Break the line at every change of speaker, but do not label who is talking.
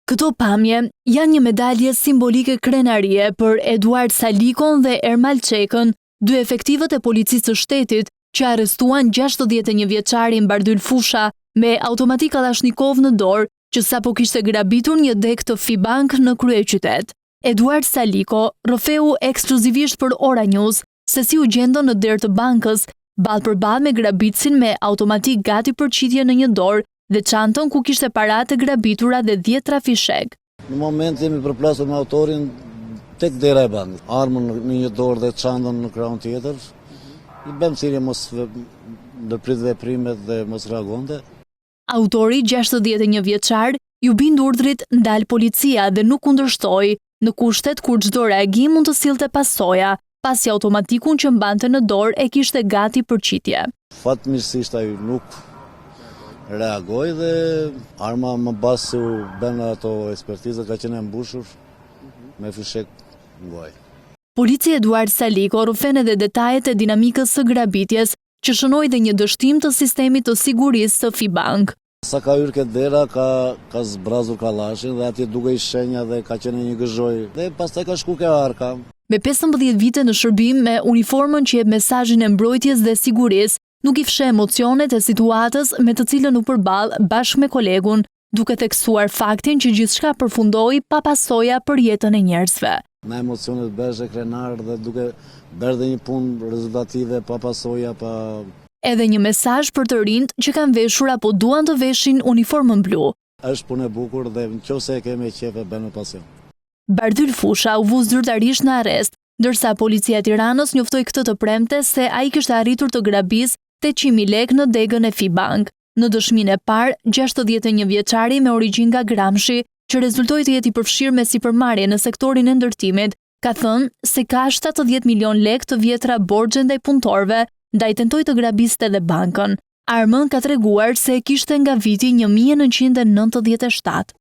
Këto pamje janë një medalje simbolike krenarie për Eduard Salikon dhe Ermal Çekën, dy efektivët e policisë së shtetit që arrestuan 61 vjeçarin Bardyl Fusha me automatik Kalashnikov në dorë, që sapo kishte grabitur një dek të Fibank në kryeqytet. Eduard Saliko rrëfeu ekskluzivisht për Ora News se si u gjendon në derë të bankës, ballë për ballë me grabitësin me automatik gati për qitje në një dorë dhe çantën ku kishte paratë e grabitura dhe 10 fishek.
Në moment jemi përplasur me autorin tek dera e bankës. Armën në një dorë dhe çantën në krahun tjetër. I bëm thirrje mos ndërprit veprimet dhe mos reagonte.
Autori, 61 vjeçar, ju bind urdhrit ndal policia dhe nuk kundërshtoi, në kushtet kur çdo reagim mund të sillte pasoja, pasi automatikun që mbante në dorë e kishte gati për qitje.
Fatmirësisht ai nuk reagoi dhe arma më pas se u bën ato ekspertizë ka qenë e mbushur me fishek në gojë.
Policia Eduard Saliko rrufen edhe detajet e dinamikës së grabitjes, që shënoi dhe një dështim të sistemit të sigurisë së Fibank.
Sa ka hyrë këtë dera, ka zbrazur kallashin dhe atje duke i shenja dhe ka qenë një gëzhoj. Dhe pastaj ka shku ke arka.
Me 15 vite në shërbim me uniformën që jep mesazhin e mbrojtjes dhe sigurisë, nuk i fsheh emocionet e situatës me të cilën u përball bashkë me kolegun, duke theksuar faktin që gjithçka përfundoi pa pasoja për jetën e njerëzve.
Na emocionet bëshe krenar dhe duke bërë dhe një punë rezultative pa pasoja, pa...
Edhe një mesazh për të rinjt që kanë veshur apo duan të veshin uniformën blu.
Është punë e bukur dhe nëse e kemi qejf e bën me pasion.
Bardyl Fusha u vu zyrtarisht në arrest, ndërsa policia e Tiranës njoftoi këtë të premte se ai kishte arritur të grabisë 800.000 lekë në degën e Fibank. Në dëshminë e parë, 61 vjeçari me origjinë nga Gramshi, që rezultoi të jetë i përfshirë me sipërmarrje në sektorin e ndërtimit, ka thënë se ka 70 milion lekë të vjetra borxhe ndaj punëtorëve, ndaj tentoi të grabiste edhe bankën. Armën ka treguar se e kishte nga viti 1997.